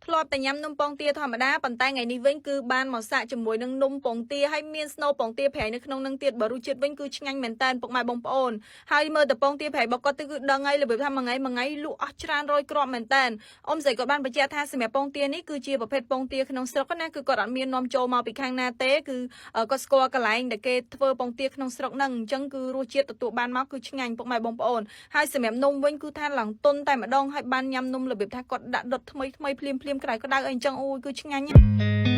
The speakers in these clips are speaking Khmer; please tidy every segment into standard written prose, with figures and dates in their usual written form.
ធ្លាប់តែញ៉ាំនំពងទាធម្មតាប៉ុន្តែថ្ងៃនេះវិញគឺបានមកសាកជាមួយនឹងនំពងទាហើយមានស្នូលពងទាប្រៃនៅក្នុងនឹងទៀតបើរសជាតិវិញគឺឆ្ងាញ់មែនតើពុកម៉ែបងប្អូនហើយមើលទៅពងទាប្រៃរបស់គាត់ទៅគឺដឹងហើយរបៀបថាមួយថ្ងៃលក់អស់ច្រើនរយគ្រាប់មែនតើអ៊ំស្រីគាត់បានបញ្ជាក់ថាសម្រាប់ពងទានេះគឺជាប្រភេទពងទាក្នុងស្រុកណាគឺគាត់អត់មាននាំចូលមកពីខាងណាទេគឺគាត់ស្គាល់កន្លែងដែលគេធ្វើពងទាក្នុងស្រុកហ្នឹងអញ្ចឹងគឺរសជាតិទទួលបានមកគឺឆ្ងាញ់ពុកម៉ែបងប្អូនហើយសម្រាប់នំវិញគឺថាឡើងទុនតែម្ដងហើយបានញ៉ាំនំរបៀបថាគាត់ដាក់ដុតថ្មីភ្លាមក្រៅក្តៅអីអញ្ចឹងអូយគឺឆ្ងាញ់ណាស់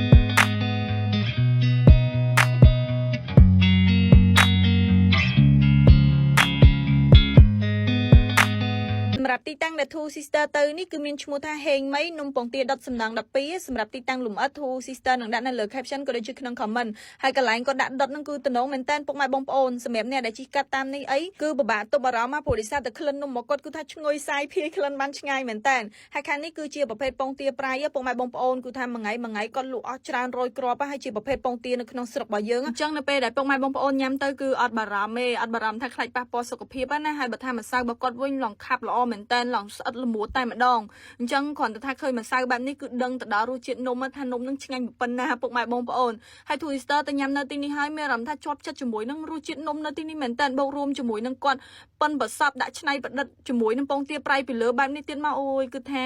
សម្រាប់ទីតាំងដែល Two Sister ទៅនេះគឺមានឈ្មោះថាហេងមីនំពងទាដុតសំណង12សម្រាប់ទីតាំងលំអិត Two Sister នឹងដាក់នៅលើ caption ក៏ដូចជាក្នុង comment ហើយកន្លែងគាត់ដាក់ដុតហ្នឹងគឺតំណងមែនតើពុកម៉ែបងប្អូនសម្រាប់អ្នកដែលជិះកាត់តាមនេះអីគឺពិបាកទប់អារម្មណ៍មកព្រោះដោយសារតែក្លិននំរបស់គាត់គឺថាឈ្ងុយសាយភាយក្លិនបានឆ្ងាយមែនតើហើយខាងនេះគឺជាប្រភេទពងទាប្រៃពុកម៉ែបងប្អូនគឺថាមួយថ្ងៃគាត់លក់អស់ច្រើនរយគ្រាប់ហើយជាប្រភេទពងទានៅក្នុងស្រុករបស់យើងអញ្ចឹងនៅពេលដែលពុកម៉ែបងប្អូនញ៉ាំទៅគឺអត់បារម្ភទេអត់បារម្ភថាខ្លាចប៉ះពាល់សុខភាពណាហើយបើថាម្សៅរបស់គាត់វិញឡងខាប់ល្អមែនតើឡងស្អិតល្មួតតែម្ដងអញ្ចឹងគ្រាន់តែថាឃើញម្សៅបែបនេះគឺដឹងទៅដល់រសជាតិនំថានំនឹងឆ្ងាញ់ប៉ុណ្ណាពុកម៉ែបងប្អូនហើយ Twister ទៅញ៉ាំនៅទីនេះហើយមានអារម្មណ៍ថាជាប់ចិត្តជាមួយនឹងរសជាតិនំនៅទីនេះមែនតើបូករួមជាមួយនឹងគាត់ប៉ិនប្រសពដាក់ឆ្នៃប្រឌិតជាមួយនឹងពងទាប្រៃពីលើបែបនេះទៀតមកអូយគឺថា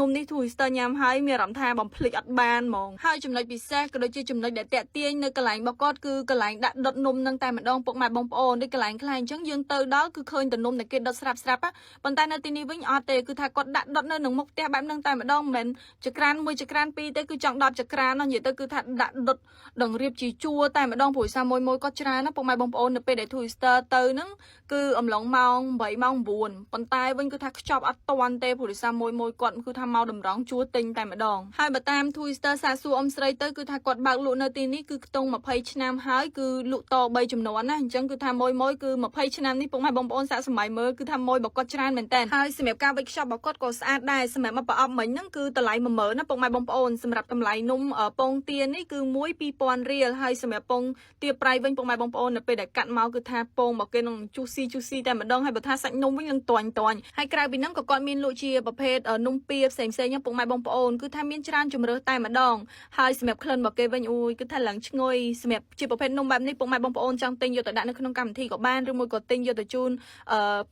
នំនេះ Twister ញ៉ាំហើយមានអារម្មណ៍ថាបំភ្លេចអត់បានហ្មងហើយចំណុចពិសេសក៏ដូចជាចំណុចដែលតាក់ទាញនៅកន្លែងរបស់គាត់គឺកន្លែងដាក់ដុតនំនឹងតែម្ដងពុកម៉ែបងប្អូនដូចកន្លែងខ្លះអញ្ចឹងយើងទៅដល់គឺឃើញតែនំដែលគេដុតស្រាប់ប៉ុន្តែនៅទីនេះវិញអត់ទេគឺថាគាត់ដាក់ដុតនៅនឹងមុខផ្ទះបែបហ្នឹងតែម្ដងមិនមែនចក្រាន1ចក្រាន2ទេគឺចង់10ចក្រានហ្នឹងនិយាយទៅគឺថាដាក់ដុតដងរៀបជាជួរតែម្ដងព្រោះសារមួយគាត់ច្រើនណាពុកម៉ែបងប្អូននៅពេលដែល Twister ទៅហ្នឹងគឺអំឡុងម៉ោង8ម៉ោង9ប៉ុន្តែវិញគឺថាខ្ចប់អត់តាន់ទេព្រោះសារមួយគាត់គឺថាមកតម្រង់ជួរទិញតែម្ដងហើយបើតាម Twister សាកសួរអ៊ំស្រីទៅគឺថាគាត់បើកលក់នៅទីនេះគឺខ្ទង់20ឆ្នាំហើយគឺលក់ត3ចំនួនណាអញ្ចឹងគឺថាមួយគឺ20ឆ្នាំនេះពុកម៉ែបងប្អូនសាកសម័យមើលគឺថាមួយរបស់គាត់ច្រើនមែនតើហើយសម្រាប់ការវេចខ្ចប់របស់គាត់ក៏ស្អាតដែរសម្រាប់មកប្រអប់មិញហ្នឹងគឺតម្លៃ10000ណាពុកម៉ែបងប្អូនសម្រាប់តម្លៃនំពងទានេះគឺ2000រៀលហើយសម្រាប់ពងទាប្រៃវិញពុកម៉ែបងប្អូននៅពេលដែលកាត់មកគឺថាពងរបស់គេនឹងជូស៊ីតែម្ដងហើយបើថាសាច់នំវិញនឹងទាញហើយក្រៅពីហ្នឹងក៏គាត់មានលក់ជាប្រភេទនំពៀផ្សេងហ្នឹងពុកម៉ែបងប្អូនគឺថាមានច្រើនជម្រើសតែម្ដងហើយសម្រាប់ក្លិនរបស់គេវិញអូយគឺថាឡើងឈ្ងុយសម្រាប់ជាប្រភេទនំបែបនេះពុកម៉ែបងប្អូនចង់ទិញយកទៅដាក់នៅក្នុងកម្មវិធីក៏បានឬមួយក៏ទិញយកទៅជូន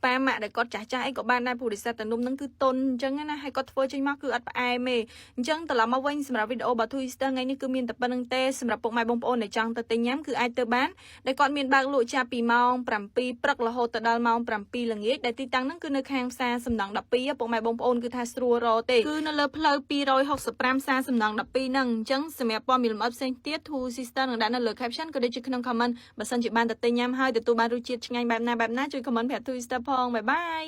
ប៉ាម៉ាក់ដែលគាត់ចាស់អីក៏បានដែរព្រោះដោយសារតែនំហ្នឹងគឺតុនអញ្ចឹងណាហើយគាត់ធ្វើចេញមកគឺអត់ផ្អែមទេអញ្ចឹងត្រឡប់មកវិញសម្រាប់វីដេអូរបស់ Twister ថ្ងៃនេះគឺមានតែប៉ុណ្្នឹងទេសម្រាប់ពុកម៉ែបងប្អូនដែលចង់ទៅទិញញ៉ាំគឺអាចទៅបានដែលគាត់មានបើកលក់ចាប់ពីម៉ោង7ព្រឹករហូតដល់ម៉ោង7ល្ងាចដែលទីតាំងហ្នឹងគឺនៅខាងផ្សារសំណង់12ពុកម៉ែបងប្អូនគឺថាស្រួលរកទេគឺនៅលើផ្លូវ265ផ្សារសំណង់12ហ្នឹងអញ្ចឹងសម្រាប់ព័ត៌មានលម្អិតផ្សេងទៀត Two Sister នឹងដាក់នៅលើ caption ក៏ដូចជាក្នុង comment បើសិនជាបានទៅទិញញ៉ាំហើយទទួលបានរសជាតិឆ្ងាញ់បែបណាជួយ comment ប្រាប់ Two Sister ផងបាយបាយ